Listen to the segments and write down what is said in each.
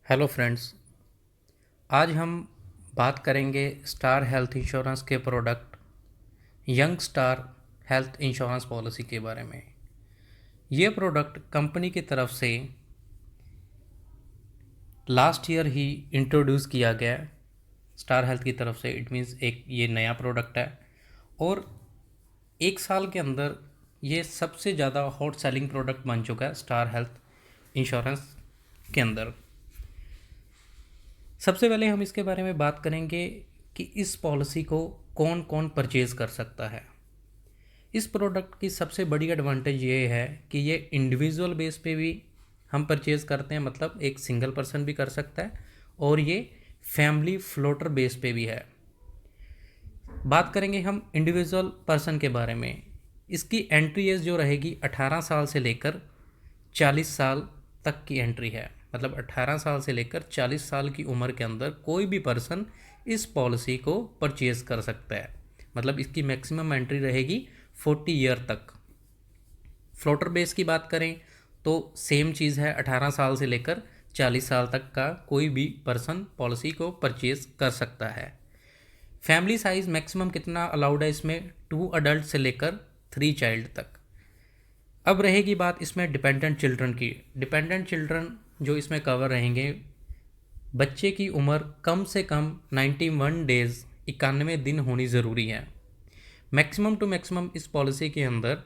Hello friends. आज हम बात करेंगे स्टार हेल्थ इंश्योरेंस के product young star health insurance policy के बारे में। ये प्रोडक्ट कंपनी की तरफ से लास्ट ईयर ही इंट्रोड्यूस किया गया स्टार हेल्थ की तरफ से। इट मीन्स एक ये नया प्रोडक्ट है और एक साल के अंदर ये सबसे ज़्यादा हॉट सेलिंग प्रोडक्ट बन चुका है स्टार हेल्थ इंश्योरेंस के अंदर। सबसे पहले हम इसके बारे में बात करेंगे कि इस पॉलिसी को कौन कौन परचेज़ कर सकता है। इस प्रोडक्ट की सबसे बड़ी एडवांटेज ये है कि ये इंडिविजुअल बेस पे भी हम परचेज़ करते हैं, मतलब एक सिंगल पर्सन भी कर सकता है, और ये फैमिली फ्लोटर बेस पे भी है। बात करेंगे हम इंडिविजुअल पर्सन के बारे में। इसकी एंट्री एज जो रहेगी 18 साल से लेकर 40 साल तक की एंट्री है, मतलब 18 साल से लेकर 40 साल की उम्र के अंदर कोई भी पर्सन इस पॉलिसी को परचेज़ कर सकता है। मतलब इसकी मैक्सिमम एंट्री रहेगी 40 ईयर तक। फ्लोटर बेस की बात करें तो सेम चीज़ है, 18 साल से लेकर 40 साल तक का कोई भी पर्सन पॉलिसी को परचेज़ कर सकता है। फैमिली साइज़ मैक्सिमम कितना अलाउड है इसमें? 2 अडल्ट से लेकर 3 चाइल्ड तक। अब रहेगी बात इसमें डिपेंडेंट चिल्ड्रन की। डिपेंडेंट चिल्ड्रन जो इसमें कवर रहेंगे, बच्चे की उम्र कम से कम 91 डेज़ 91 दिन होनी ज़रूरी है। मैक्सिमम टू मैक्सिमम इस पॉलिसी के अंदर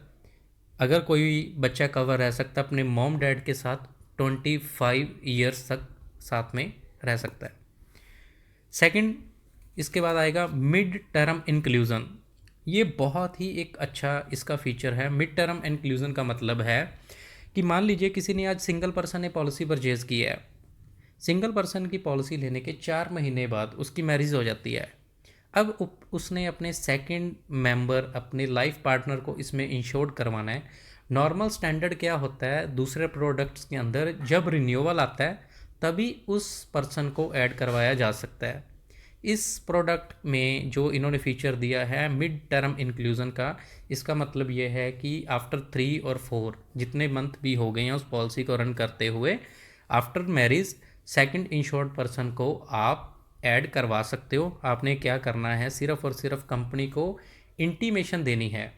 अगर कोई बच्चा कवर रह सकता है अपने मॉम डैड के साथ 25 ईयर्स तक साथ में रह सकता है। सेकंड, इसके बाद आएगा मिड टर्म इंक्लूज़न। ये बहुत ही एक अच्छा इसका फीचर है। मिड टर्म इंक्लूज़न का मतलब है कि मान लीजिए किसी ने आज सिंगल पर्सन ने पॉलिसी परचेज़ की है। सिंगल पर्सन की पॉलिसी लेने के 4 महीने बाद उसकी मैरिज हो जाती है। अब उसने अपने सेकंड मेंबर, अपने लाइफ पार्टनर को इसमें इंश्योर्ड करवाना है। नॉर्मल स्टैंडर्ड क्या होता है दूसरे प्रोडक्ट्स के अंदर, जब रिन्यूअल आता है तभी उस पर्सन को ऐड करवाया जा सकता है। इस प्रोडक्ट में जो इन्होंने फीचर दिया है मिड टर्म इंक्लूज़न का, इसका मतलब ये है कि आफ्टर 3 और 4 जितने मंथ भी हो गए हैं उस पॉलिसी को रन करते हुए, after marriage second insured person को आप ऐड करवा सकते हो। आपने क्या करना है, सिर्फ और सिर्फ कंपनी को इंटीमेशन देनी है।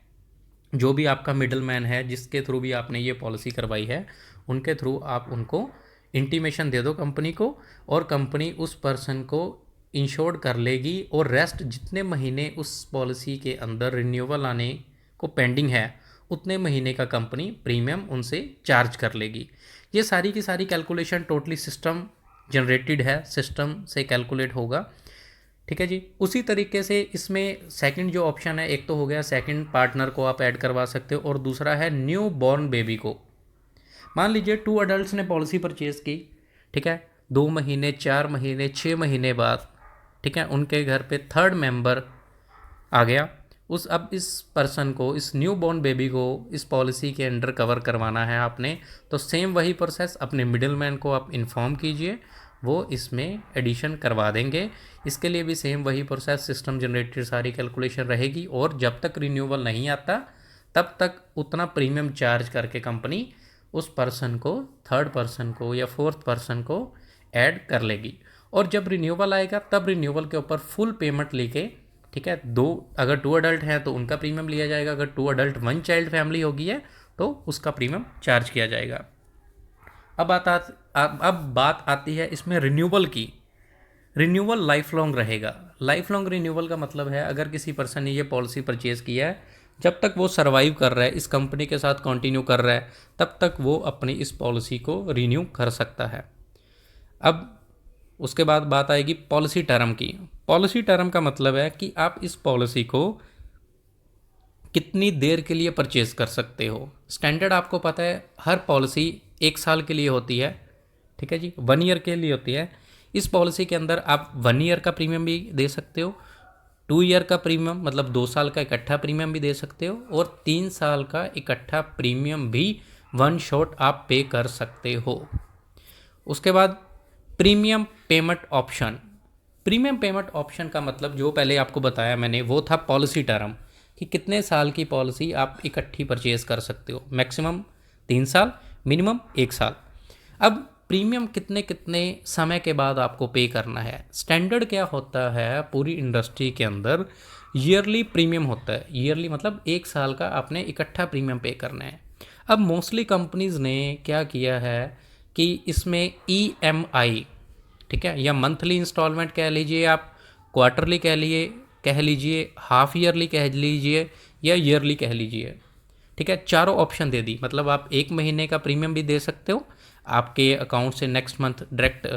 जो भी आपका मिडल मैन है जिसके थ्रू भी आपने ये पॉलिसी करवाई है, उनके थ्रू आप उनको इंटीमेशन दे दो कंपनी को, और कंपनी उस पर्सन को इंश्योर्ड कर लेगी। और रेस्ट जितने महीने उस पॉलिसी के अंदर रिन्यूअल आने को पेंडिंग है उतने महीने का कंपनी प्रीमियम उनसे चार्ज कर लेगी। ये सारी की सारी कैलकुलेशन टोटली सिस्टम जनरेटेड है, सिस्टम से कैलकुलेट होगा। ठीक है जी। उसी तरीके से इसमें सेकंड जो ऑप्शन है, एक तो हो गया सेकंड पार्टनर को आप ऐड करवा सकते हो, और दूसरा है न्यू बॉर्न बेबी को। मान लीजिए 2 अडल्ट्स ने पॉलिसी परचेज़ की, ठीक है, 2 महीने 4 महीने 6 महीने बाद, ठीक है, उनके घर पे थर्ड मेंबर आ गया। अब इस पर्सन को, इस न्यू बॉर्न बेबी को इस पॉलिसी के अंडर कवर करवाना है आपने, तो सेम वही प्रोसेस अपने मिडिल मैन को आप इन्फॉर्म कीजिए, वो इसमें एडिशन करवा देंगे। इसके लिए भी सेम वही प्रोसेस, सिस्टम जनरेटेड सारी कैलकुलेशन रहेगी, और जब तक रिन्यूअल नहीं आता तब तक उतना प्रीमियम चार्ज करके कंपनी उस पर्सन को, थर्ड पर्सन को या फोर्थ पर्सन को ऐड कर लेगी। और जब रिन्यूअल आएगा तब रिन्यूअल के ऊपर फुल पेमेंट लेके, ठीक है, अगर 2 अडल्ट हैं तो उनका प्रीमियम लिया जाएगा, अगर 2 अडल्ट 1 चाइल्ड फैमिली होगी है तो उसका प्रीमियम चार्ज किया जाएगा। अब बात आती है इसमें रिन्यूअल की। रिन्यूअल लाइफ लॉन्ग रहेगा। लाइफ लॉन्ग रिन्यूअल का मतलब है अगर किसी पर्सन ने ये पॉलिसी परचेज़ किया है, जब तक वो सर्वाइव कर रहा है, इस कंपनी के साथ कंटिन्यू कर रहा है, तब तक वो अपनी इस पॉलिसी को रिन्यू कर सकता है। अब उसके बाद बात आएगी पॉलिसी टर्म की। पॉलिसी टर्म का मतलब है कि आप इस पॉलिसी को कितनी देर के लिए परचेज़ कर सकते हो। स्टैंडर्ड आपको पता है हर पॉलिसी 1 साल के लिए होती है, ठीक है जी, 1 ईयर के लिए होती है। इस पॉलिसी के अंदर आप 1 ईयर का प्रीमियम भी दे सकते हो, 2 ईयर का प्रीमियम मतलब 2 साल का इकट्ठा प्रीमियम भी दे सकते हो, और 3 साल का इकट्ठा प्रीमियम भी वन शॉट आप पे कर सकते हो। उसके बाद premium payment option. Premium payment option का मतलब जो पहले आपको बताया मैंने वो था पॉलिसी टर्म, कि कितने साल की पॉलिसी आप इकट्ठी परचेज़ कर सकते हो। मैक्सिमम 3 साल, मिनिमम 1 साल। अब प्रीमियम कितने कितने समय के बाद आपको पे करना है। स्टैंडर्ड क्या होता है पूरी इंडस्ट्री के अंदर, ईयरली प्रीमियम होता है। ईयरली मतलब 1 साल का आपने इकट्ठा प्रीमियम पे करना है। अब मोस्टली कंपनीज़ ने क्या किया है कि इसमें EMI, ठीक है, या मंथली इंस्टॉलमेंट कह लीजिए आप, क्वार्टरली कह लीजिए, हाफ ईयरली कह लीजिए, या ईयरली कह लीजिए, ठीक है, चारों ऑप्शन दे दी। मतलब आप 1 महीने का प्रीमियम भी दे सकते हो, आपके अकाउंट से नेक्स्ट मंथ डायरेक्ट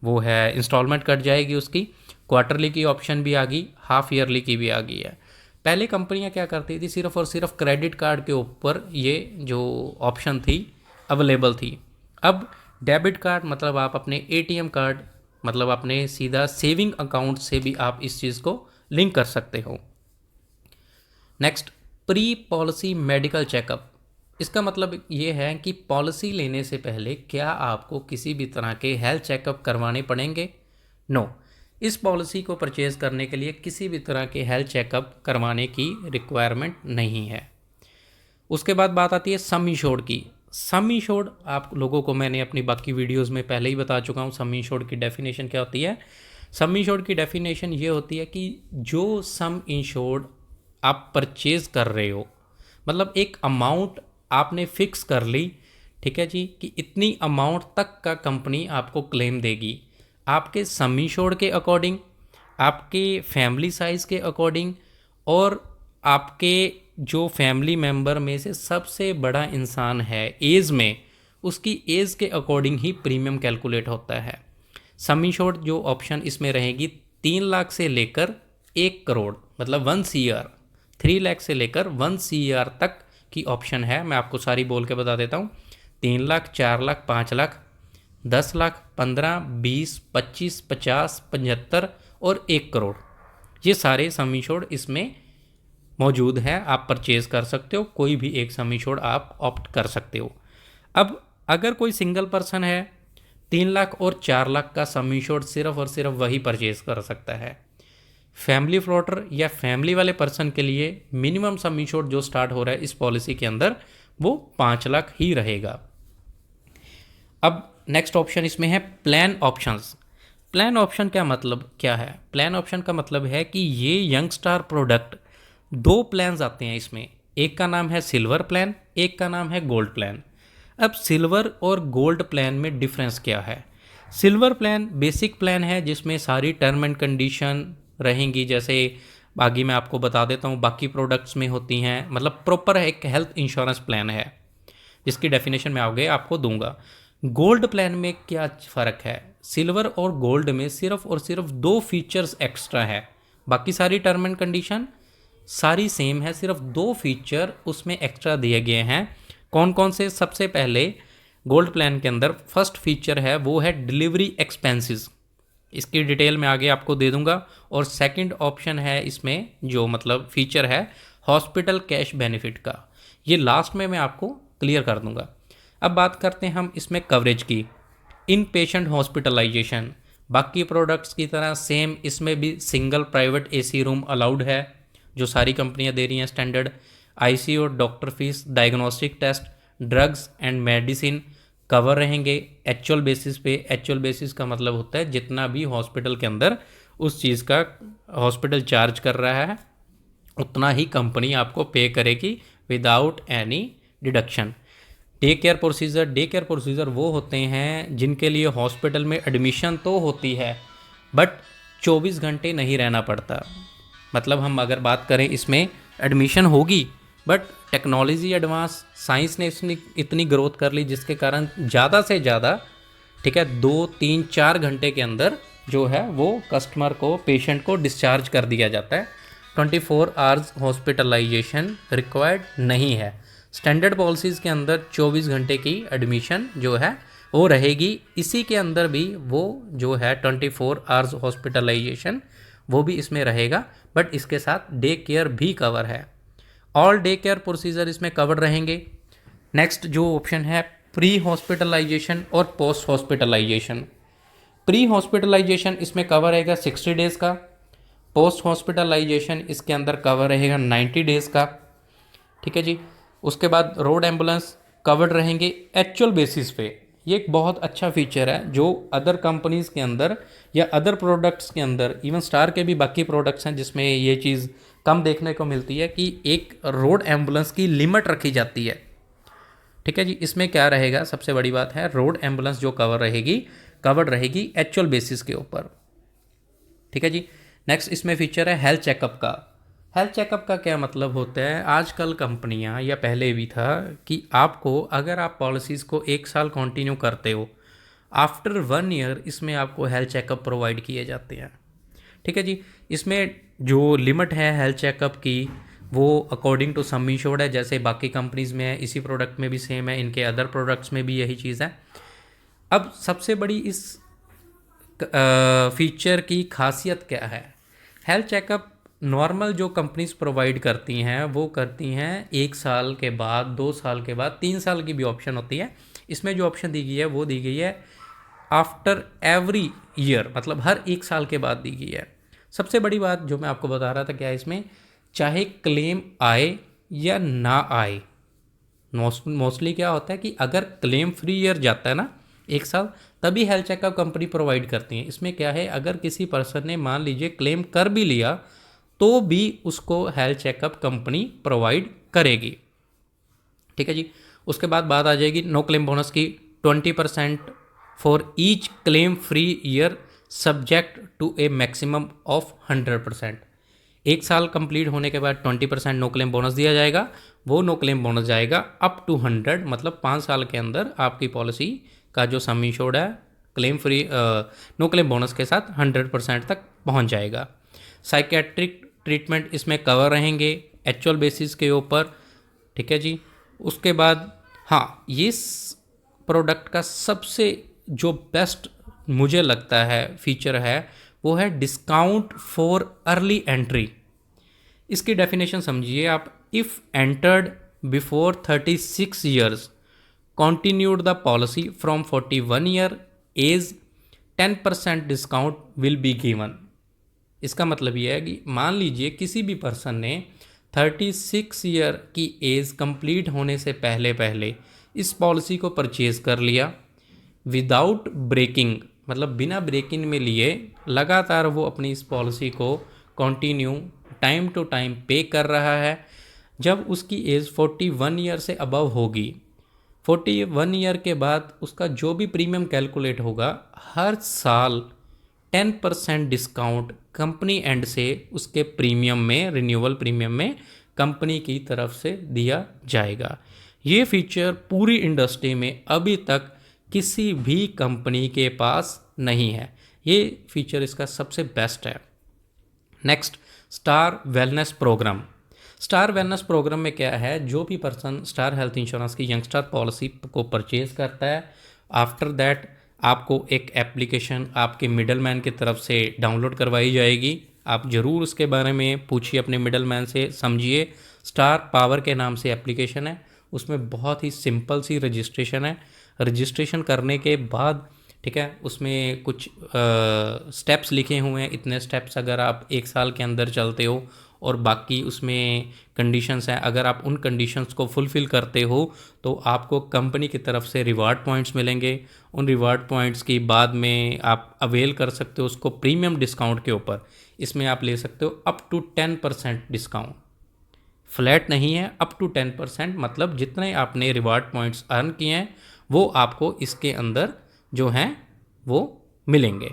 वो है इंस्टॉलमेंट कट जाएगी उसकी। क्वार्टरली की ऑप्शन भी आ गई, हाफ ईयरली की भी आ गई है। पहले कंपनियां क्या करती थी, सिर्फ और सिर्फ क्रेडिट कार्ड के ऊपर ये जो ऑप्शन थी अवेलेबल थी। अब डेबिट कार्ड मतलब आप अपने ATM कार्ड, मतलब अपने सीधा सेविंग अकाउंट से भी आप इस चीज़ को लिंक कर सकते हो। Next, pre policy medical checkup. इसका मतलब ये है कि पॉलिसी लेने से पहले क्या आपको किसी भी तरह के हेल्थ चेकअप करवाने पड़ेंगे? नो, इस पॉलिसी को परचेज़ करने के लिए किसी भी तरह के हेल्थ चेकअप करवाने की रिक्वायरमेंट नहीं है। उसके बाद बात आती है सम इंश्योर्ड की। सम इंश्योर्ड आप लोगों को मैंने अपनी बाकी वीडियोस में पहले ही बता चुका हूँ सम इंश्योर्ड की डेफिनेशन क्या होती है। सम इंश्योर्ड की डेफिनेशन ये होती है कि जो सम इंश्योर्ड आप परचेज़ कर रहे हो, मतलब एक अमाउंट आपने फिक्स कर ली, ठीक है जी, कि इतनी अमाउंट तक का कंपनी आपको क्लेम देगी, आपके सम इंश्योर्ड के अकॉर्डिंग, आपके फैमिली साइज़ के अकॉर्डिंग, और आपके जो फैमिली मेंबर में से सबसे बड़ा इंसान है एज में, उसकी एज के अकॉर्डिंग ही प्रीमियम कैलकुलेट होता है। सम इंश्योर्ड जो ऑप्शन इसमें रहेगी 3 लाख से लेकर 1 करोड़, मतलब 1 CR, 3 लाख से लेकर 1 CR तक की ऑप्शन है। मैं आपको सारी बोल के बता देता हूँ। 3 लाख, 4 लाख, 5 लाख, 10 लाख, 15, 20, 25, 50, 75 और 1 करोड़, ये सारे सम इंश्योर्ड इसमें मौजूद है। आप परचेज़ कर सकते हो, कोई भी एक सम इंश्योर्ड आप ऑप्ट कर सकते हो। अब अगर कोई सिंगल पर्सन है, 3 लाख और 4 लाख का सम इंश्योर्ड सिर्फ और सिर्फ वही परचेज़ कर सकता है। फैमिली फ्लोटर या फैमिली वाले पर्सन के लिए मिनिमम सम इंश्योर्ड जो स्टार्ट हो रहा है इस पॉलिसी के अंदर वो 5 लाख ही रहेगा। अब नेक्स्ट ऑप्शन इसमें है प्लान ऑप्शंस। प्लान ऑप्शन का मतलब क्या है? प्लान ऑप्शन का मतलब है कि ये यंग स्टार प्रोडक्ट 2 प्लान्स आते हैं इसमें, एक का नाम है सिल्वर प्लान, एक का नाम है गोल्ड प्लान। अब सिल्वर और गोल्ड प्लान में डिफरेंस क्या है? सिल्वर प्लान बेसिक प्लान है जिसमें सारी टर्म एंड कंडीशन रहेंगी, जैसे बाकी मैं आपको बता देता हूँ बाकी प्रोडक्ट्स में होती हैं, मतलब प्रॉपर एक हेल्थ इंश्योरेंस प्लान है जिसकी डेफिनेशन मैं आगे आपको दूंगा। गोल्ड प्लान में क्या फ़र्क है? सिल्वर और गोल्ड में सिर्फ और सिर्फ 2 फीचर्स एक्स्ट्रा है, बाकी सारी टर्म एंड कंडीशन सारी सेम है, सिर्फ 2 फीचर उसमें एक्स्ट्रा दिए गए हैं। कौन कौन से? सबसे पहले गोल्ड प्लान के अंदर फर्स्ट फीचर है वो है डिलीवरी एक्सपेंसेस, इसकी डिटेल मैं आगे आपको दे दूंगा। और सेकंड ऑप्शन है इसमें जो मतलब फीचर है हॉस्पिटल कैश बेनिफिट का, ये लास्ट में मैं आपको क्लियर कर दूंगा। अब बात करते हैं हम इसमें कवरेज की। इन पेशेंट हॉस्पिटलाइजेशन बाकी प्रोडक्ट्स की तरह सेम इसमें भी single private AC room allowed है जो सारी कंपनियां दे रही हैं standard. ICU, doctor fees, diagnostic test, drugs and medicine cover रहेंगे एक्चुअल बेसिस पे। एक्चुअल बेसिस का मतलब होता है जितना भी हॉस्पिटल के अंदर उस चीज़ का हॉस्पिटल चार्ज कर रहा है उतना ही कंपनी आपको पे करेगी without any deduction. Day care procedure वो होते हैं जिनके लिए हॉस्पिटल में एडमिशन तो होती है बट 24 घंटे नहीं रहना पड़ता। मतलब हम अगर बात करें इसमें एडमिशन होगी बट टेक्नोलॉजी एडवांस, साइंस ने इतनी ग्रोथ कर ली जिसके कारण ज़्यादा से ज़्यादा, ठीक है, 2, 3, 4 घंटे के अंदर जो है वो कस्टमर को, पेशेंट को डिस्चार्ज कर दिया जाता है। 24 आवर्स हॉस्पिटलाइजेशन रिक्वायर्ड नहीं है। स्टैंडर्ड पॉलिसीज़ के अंदर 24 घंटे की एडमिशन जो है वो रहेगी। इसी के अंदर भी वो जो है 24 आवर्स हॉस्पिटलाइजेशन वो भी इसमें रहेगा, बट इसके साथ डे केयर भी कवर है। ऑल डे केयर प्रोसीजर इसमें कवर रहेंगे। नेक्स्ट जो ऑप्शन है प्री हॉस्पिटलाइजेशन और पोस्ट हॉस्पिटलाइजेशन। प्री हॉस्पिटलाइजेशन इसमें कवर रहेगा 60 डेज़ का, पोस्ट हॉस्पिटलाइजेशन इसके अंदर कवर रहेगा 90 डेज़ का, ठीक है जी। उसके बाद रोड एम्बुलेंस कवर्ड रहेंगे एक्चुअल बेसिस पे, ये एक बहुत अच्छा फीचर है जो अदर कंपनीज़ के अंदर या अदर प्रोडक्ट्स के अंदर, इवन स्टार के भी बाकी प्रोडक्ट्स हैं जिसमें ये चीज़ कम देखने को मिलती है कि एक रोड एम्बुलेंस की लिमिट रखी जाती है। ठीक है जी, इसमें क्या रहेगा, सबसे बड़ी बात है रोड एम्बुलेंस जो कवर्ड रहेगी एक्चुअल बेसिस के ऊपर। ठीक है जी। नेक्स्ट इसमें फीचर है हेल्थ चेकअप का। हेल्थ चेकअप का क्या मतलब होता है, आजकल कंपनियां या पहले भी था कि आपको अगर आप पॉलिसीज़ को 1 साल कंटिन्यू करते हो, आफ्टर 1 ईयर इसमें आपको हेल्थ चेकअप प्रोवाइड किए जाते हैं। ठीक है जी। इसमें जो लिमिट है हेल्थ चेकअप की वो अकॉर्डिंग टू सम इंश्योर्ड है, जैसे बाकी कंपनीज़ में है, इसी प्रोडक्ट में भी सेम है, इनके अदर प्रोडक्ट्स में भी यही चीज़ है। अब सबसे बड़ी इस फीचर की खासियत क्या है, हेल्थ चेकअप नॉर्मल जो कंपनीज प्रोवाइड करती हैं वो करती हैं 1 साल के बाद, 2 साल के बाद, 3 साल की भी ऑप्शन होती है। इसमें जो ऑप्शन दी गई है वो दी गई है आफ्टर एवरी ईयर, मतलब हर 1 साल के बाद दी गई है। सबसे बड़ी बात जो मैं आपको बता रहा था क्या है, इसमें चाहे क्लेम आए या ना आए, मोस्टली क्या होता है कि अगर क्लेम फ्री ईयर जाता है ना 1 साल, तभी हेल्थ चेकअप कंपनी प्रोवाइड करती है। इसमें क्या है, अगर किसी पर्सन ने मान लीजिए क्लेम कर भी लिया तो भी उसको हेल्थ चेकअप कंपनी प्रोवाइड करेगी। ठीक है जी। उसके बाद बात आ जाएगी नो क्लेम बोनस की। 20% for each claim free year subject to a maximum of 100%। 1 साल कंप्लीट होने के बाद 20% नो क्लेम बोनस दिया जाएगा। वो नो क्लेम बोनस जाएगा अप टू 100, मतलब 5 साल के अंदर आपकी पॉलिसी का जो सम इंश्योर्ड है claim free no claim bonus के साथ 100% तक पहुंच जाएगा। साइकेट्रिक ट्रीटमेंट इसमें कवर रहेंगे एक्चुअल बेसिस के ऊपर। ठीक है जी। उसके बाद हाँ, ये प्रोडक्ट का सबसे जो बेस्ट मुझे लगता है फीचर है वो है डिस्काउंट फॉर अर्ली एंट्री। इसकी डेफिनेशन समझिए आप, if entered before 36 years continued the policy from 41 year age 10% discount will be given. इसका मतलब यह है कि मान लीजिए किसी भी पर्सन ने 36 ईयर की एज कंप्लीट होने से पहले पहले इस पॉलिसी को परचेज कर लिया विदाउट ब्रेकिंग, मतलब बिना ब्रेकिंग में लिए लगातार वो अपनी इस पॉलिसी को कंटिन्यू टाइम टू टाइम पे कर रहा है। जब उसकी एज 41 ईयर से अबव होगी, 41 ईयर के बाद उसका जो भी प्रीमियम कैलकुलेट होगा, हर साल 10% डिस्काउंट कंपनी एंड से उसके प्रीमियम में, रिन्यूअल प्रीमियम में कंपनी की तरफ से दिया जाएगा। ये फीचर पूरी इंडस्ट्री में अभी तक किसी भी कंपनी के पास नहीं है। ये फीचर इसका सबसे बेस्ट है। Next, star wellness program. Star wellness program में क्या है, जो भी पर्सन स्टार हेल्थ इंश्योरेंस की यंगस्टार पॉलिसी को परचेज करता है, आफ्टर दैट आपको एक एप्लीकेशन आपके मिडलमैन की तरफ से डाउनलोड करवाई जाएगी। आप ज़रूर उसके बारे में पूछिए अपने मिडलमैन से, समझिए। स्टार पावर के नाम से एप्लीकेशन है, उसमें बहुत ही सिंपल सी रजिस्ट्रेशन है। रजिस्ट्रेशन करने के बाद ठीक है, उसमें कुछ स्टेप्स लिखे हुए हैं, इतने स्टेप्स अगर आप 1 साल के अंदर चलते हो और बाकी उसमें कंडीशंस हैं, अगर आप उन कंडीशंस को फुलफ़िल करते हो तो आपको कंपनी की तरफ से रिवार्ड पॉइंट्स मिलेंगे। उन रिवार्ड पॉइंट्स की बाद में आप अवेल कर सकते हो उसको प्रीमियम डिस्काउंट के ऊपर। इसमें आप ले सकते हो अप टू 10% डिस्काउंट, फ्लैट नहीं है, अप टू 10%, मतलब जितने आपने रिवार्ड पॉइंट्स अर्न किए हैं वो आपको इसके अंदर जो हैं वो मिलेंगे।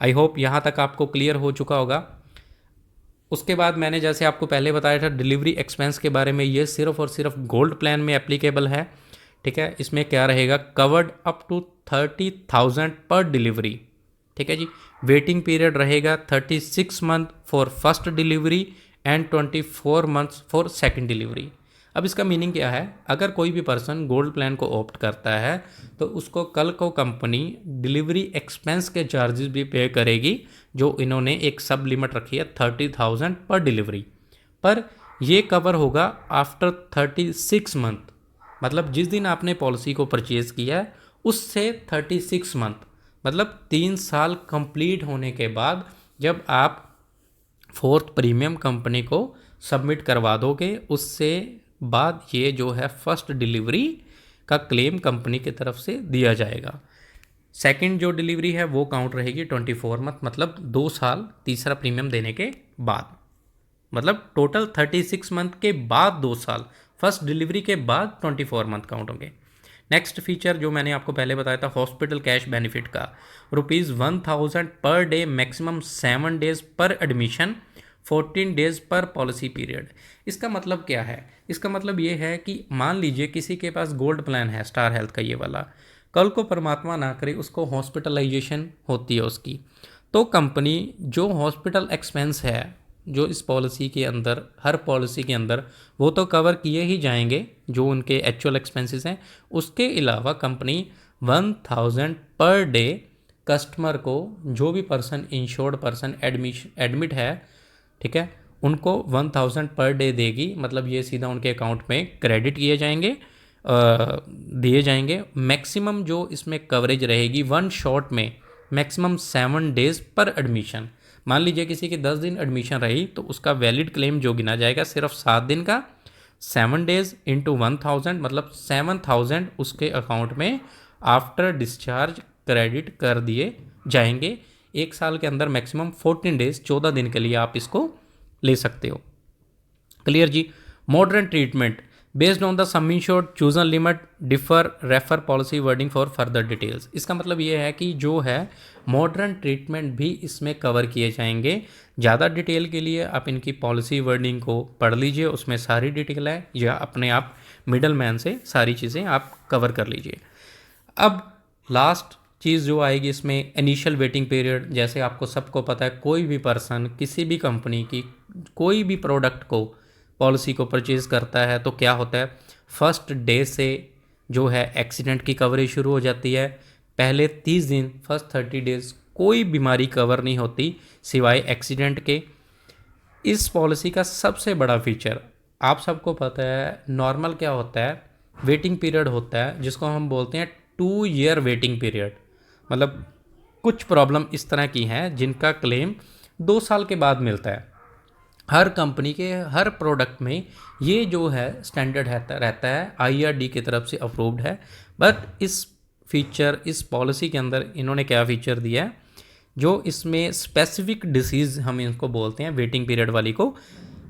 आई होप यहाँ तक आपको क्लियर हो चुका होगा। उसके बाद मैंने जैसे आपको पहले बताया था डिलीवरी एक्सपेंस के बारे में, ये सिर्फ और सिर्फ गोल्ड प्लान में एप्लीकेबल है। ठीक है, इसमें क्या रहेगा, कवर्ड अप टू 30,000 पर डिलीवरी। ठीक है जी। वेटिंग पीरियड रहेगा 36 month for first delivery and 24 months for second delivery. अब इसका मीनिंग क्या है, अगर कोई भी पर्सन गोल्ड प्लान को ऑप्ट करता है तो उसको कल को कंपनी डिलीवरी एक्सपेंस के चार्जेस भी पे करेगी, जो इन्होंने एक सब लिमिट रखी है 30,000 पर डिलीवरी। पर ये कवर होगा आफ्टर 36 मंथ, मतलब जिस दिन आपने पॉलिसी को परचेज़ किया है उससे 36 मंथ, मतलब 3 साल कंप्लीट होने के बाद जब आप 4th प्रीमियम कंपनी को सबमिट करवा दोगे, उससे बाद ये जो है फर्स्ट डिलीवरी का क्लेम कंपनी की तरफ से दिया जाएगा। सेकंड जो डिलीवरी है वो काउंट रहेगी 24 मंथ, मतलब 2 साल तीसरा प्रीमियम देने के बाद, मतलब टोटल 36 मंथ के बाद 2 साल, फर्स्ट डिलीवरी के बाद 24 मंथ काउंट होंगे। नेक्स्ट फीचर जो मैंने आपको पहले बताया था हॉस्पिटल कैश बेनिफिट का, ₹1000 पर डे, मैक्सिमम 7 डेज पर एडमिशन, 14 डेज पर पॉलिसी पीरियड। इसका मतलब क्या है? इसका मतलब ये है कि मान लीजिए किसी के पास गोल्ड प्लान है स्टार हेल्थ का, ये वाला, कल को परमात्मा ना करे उसको हॉस्पिटलाइजेशन होती है उसकी, तो कंपनी जो हॉस्पिटल एक्सपेंस है जो इस पॉलिसी के अंदर, हर पॉलिसी के अंदर वो तो कवर किए ही जाएंगे जो उनके एक्चुअल एक्सपेंसेस हैं, उसके अलावा कंपनी 1000 पर डे कस्टमर को, जो भी पर्सन इंश्योर्ड पर्सन एडमिट है, ठीक है, उनको 1000 पर डे देगी। मतलब ये सीधा उनके अकाउंट में क्रेडिट किए जाएंगे, दिए जाएंगे। मैक्सिमम जो इसमें कवरेज रहेगी वन शॉट में मैक्सिमम 7 डेज पर एडमिशन। मान लीजिए किसी की 10 दिन एडमिशन रही तो उसका वैलिड क्लेम जो गिना जाएगा सिर्फ 7 दिन का, 7 डेज इंटू 1000, मतलब 7000 उसके अकाउंट में आफ्टर डिस्चार्ज क्रेडिट कर दिए जाएंगे। एक साल के अंदर मैक्सिमम 14 डेज, 14 दिन के लिए आप इसको ले सकते हो। क्लियर जी। Modern treatment based on the sum insured chosen limit differ refer policy wording for further details. इसका मतलब ये है कि जो है मॉडर्न ट्रीटमेंट भी इसमें कवर किए जाएंगे। ज़्यादा डिटेल के लिए आप इनकी पॉलिसी वर्डिंग को पढ़ लीजिए, उसमें सारी डिटेल है, या अपने आप मिडल मैन से सारी चीज़ें आप कवर कर लीजिए। अब लास्ट चीज़ जो आएगी इसमें इनिशियल वेटिंग पीरियड। जैसे आपको सबको पता है कोई भी पर्सन किसी भी कंपनी की कोई भी प्रोडक्ट को, पॉलिसी को परचेज़ करता है तो क्या होता है, फर्स्ट डे से जो है एक्सीडेंट की कवरेज शुरू हो जाती है। पहले 30 दिन, फर्स्ट 30 डेज कोई बीमारी कवर नहीं होती सिवाय एक्सीडेंट के। इस पॉलिसी का सबसे बड़ा फीचर आप सबको पता है, नॉर्मल क्या होता है, वेटिंग पीरियड होता है जिसको हम बोलते हैं 2 ईयर वेटिंग पीरियड। मतलब कुछ प्रॉब्लम इस तरह की हैं जिनका क्लेम 2 साल के बाद मिलता है। हर कंपनी के हर प्रोडक्ट में ये जो है स्टैंडर्ड रहता है, IRD की तरफ से अप्रूव्ड है। बट इस फीचर, इस पॉलिसी के अंदर इन्होंने क्या फ़ीचर दिया है, जो इसमें स्पेसिफिक डिसीज़ हम इनको बोलते हैं वेटिंग पीरियड वाली को,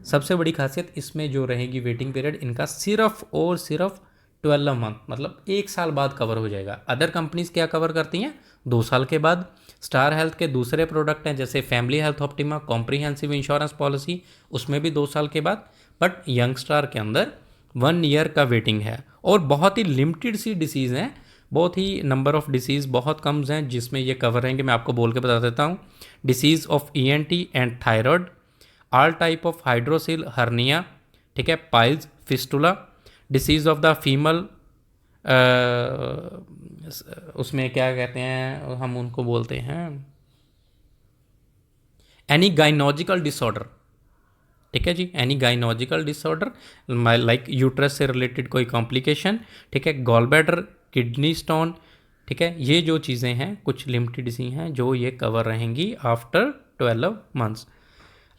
सबसे बड़ी खासियत इसमें जो रहेगी वेटिंग पीरियड इनका सिर्फ और सिर्फ 12 मंथ, मतलब 1 साल बाद कवर हो जाएगा। अदर कंपनीज क्या कवर करती हैं, 2 साल के बाद। स्टार हेल्थ के दूसरे प्रोडक्ट हैं जैसे family health optima comprehensive insurance policy, उसमें भी 2 साल के बाद। बट यंग स्टार के अंदर 1 ईयर का वेटिंग है, और बहुत ही लिमिटेड सी डिसीज़ हैं, बहुत ही नंबर ऑफ डिसीज़ बहुत कम हैं जिसमें ये कवर रहेंगे। मैं आपको बोल के बता देता हूँ, disease of ENT and thyroid, all type of hydrocele hernia, ठीक है, piles, fistula, disease of the female, उसमें क्या कहते हैं हम उनको बोलते हैं एनी गाइनोलॉजिकल डिसऑर्डर, ठीक है जी, एनी गाइनोलॉजिकल डिसऑर्डर लाइक यूट्रस से रिलेटेड कोई कॉम्प्लिकेशन, ठीक है, गॉल ब्लैडर, किडनी स्टोन, ठीक है, ये जो चीज़ें हैं कुछ लिमिटेड सी हैं जो ये कवर रहेंगी आफ्टर 12 मंथ्स।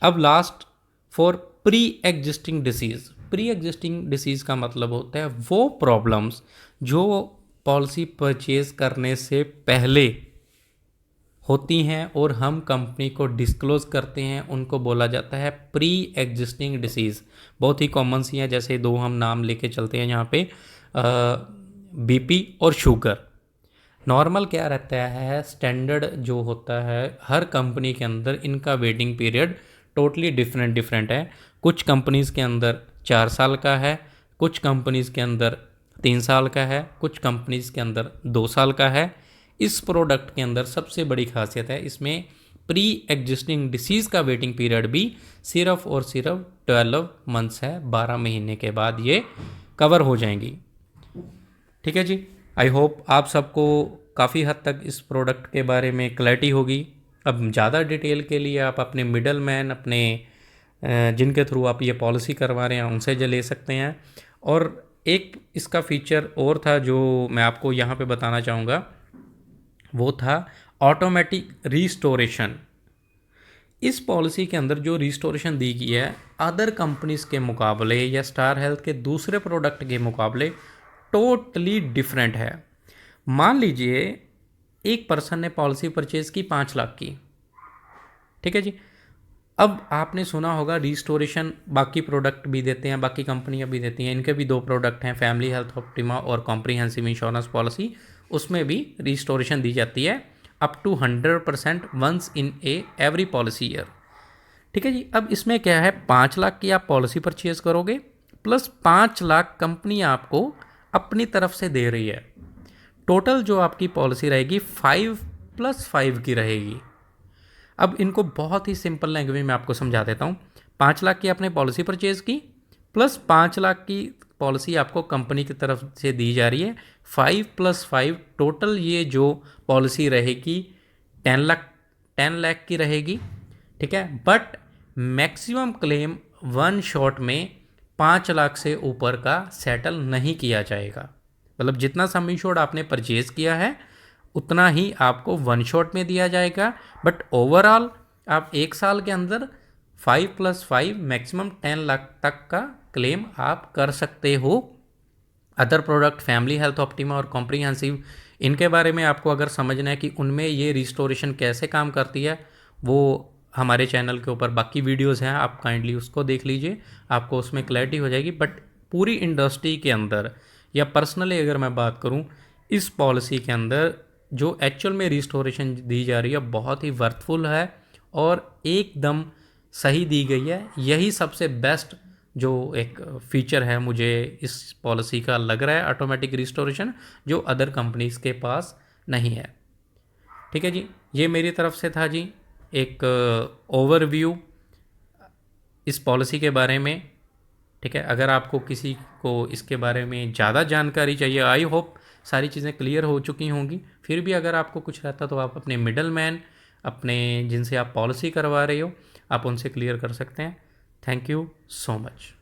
अब last for pre existing disease. Pre existing disease का मतलब होता है वो प्रॉब्लम्स जो पॉलिसी परचेज करने से पहले होती हैं और हम कंपनी को डिस्क्लोज करते हैं, उनको बोला जाता है प्री एग्जिस्टिंग डिसीज़। बहुत ही कॉमन सी हैं, जैसे 2 हम नाम लेके चलते हैं यहाँ पे, BP और शुगर। नॉर्मल क्या रहता है, स्टैंडर्ड जो होता है हर कंपनी के अंदर इनका वेटिंग पीरियड टोटली डिफरेंट है। कुछ कंपनीज़ के अंदर 4 साल का है, कुछ कंपनीज़ के अंदर 3 साल का है, कुछ कंपनीज़ के अंदर 2 साल का है। इस प्रोडक्ट के अंदर सबसे बड़ी खासियत है इसमें प्री एग्जिस्टिंग डिसीज़ का वेटिंग पीरियड भी सिर्फ और सिर्फ 12 मंथ्स है, 12 महीने के बाद ये कवर हो जाएंगी। ठीक है जी, आई होप आप सबको काफ़ी हद तक इस प्रोडक्ट के बारे में क्लैरिटी होगी। अब ज़्यादा डिटेल के लिए आप अपने मिडल मैन, अपने जिनके थ्रू आप ये पॉलिसी करवा रहे हैं उनसे जो ले सकते हैं। और एक इसका फीचर और था जो मैं आपको यहाँ पे बताना चाहूँगा, वो था ऑटोमेटिक रिस्टोरेशन। इस पॉलिसी के अंदर जो रिस्टोरेशन दी गई है अदर कंपनीज़ के मुकाबले या स्टार हेल्थ के दूसरे प्रोडक्ट के मुकाबले टोटली डिफरेंट है। मान लीजिए एक पर्सन ने पॉलिसी परचेज की 5 लाख की, ठीक है जी। अब आपने सुना होगा रिस्टोरेशन बाकी प्रोडक्ट भी देते हैं, बाकी कंपनियां भी देती हैं, इनके भी 2 प्रोडक्ट हैं, फैमिली हेल्थ ऑप्टिमा और कॉम्प्रिहेंसिव इंश्योरेंस पॉलिसी। उसमें भी रिस्टोरेशन दी जाती है up to 100% once in every policy year, ठीक है जी। अब इसमें क्या है, 5 लाख की आप पॉलिसी परचेज करोगे प्लस 5 लाख कंपनी आपको अपनी तरफ से दे रही है। टोटल जो आपकी पॉलिसी रहेगी 5+5 की रहेगी। अब इनको बहुत ही सिंपल लैंग्वेज में आपको समझा देता हूँ। 5 लाख की आपने पॉलिसी परचेज की प्लस 5 लाख की पॉलिसी आपको कंपनी की तरफ से दी जा रही है। 5+5 टोटल ये जो पॉलिसी रहेगी 10 लाख की रहेगी, ठीक है। But maximum claim one shot में 5 लाख से ऊपर का सेटल नहीं किया जाएगा। मतलब जितना सम इंश्योर्ड आपने परचेज किया है उतना ही आपको वन शॉट में दिया जाएगा। बट ओवरऑल आप 1 साल के अंदर 5+5 मैक्सिमम 10 लाख तक का क्लेम आप कर सकते हो। Other product family health optima और कॉम्प्रिहेंसिव, इनके बारे में आपको अगर समझना है कि उनमें ये रिस्टोरेशन कैसे काम करती है, वो हमारे चैनल के ऊपर बाकी वीडियोस हैं, आप काइंडली उसको देख लीजिए, आपको उसमें क्लैरिटी हो जाएगी। बट पूरी इंडस्ट्री के अंदर या पर्सनली अगर मैं बात करूं, इस पॉलिसी के अंदर जो एक्चुअल में रिस्टोरेशन दी जा रही है बहुत ही वर्थफुल है और एकदम सही दी गई है। यही सबसे बेस्ट जो एक फीचर है मुझे इस पॉलिसी का लग रहा है, ऑटोमेटिक रिस्टोरेशन, जो अदर कंपनीज़ के पास नहीं है, ठीक है जी। ये मेरी तरफ से था जी एक ओवरव्यू इस पॉलिसी के बारे में, ठीक है। अगर आपको किसी को इसके बारे में ज़्यादा जानकारी चाहिए, आई होप सारी चीज़ें क्लियर हो चुकी होंगी। फिर भी अगर आपको कुछ रहता तो आप अपने मिडल मैन, अपने जिनसे आप पॉलिसी करवा रहे हो, आप उनसे क्लियर कर सकते हैं। Thank you so much.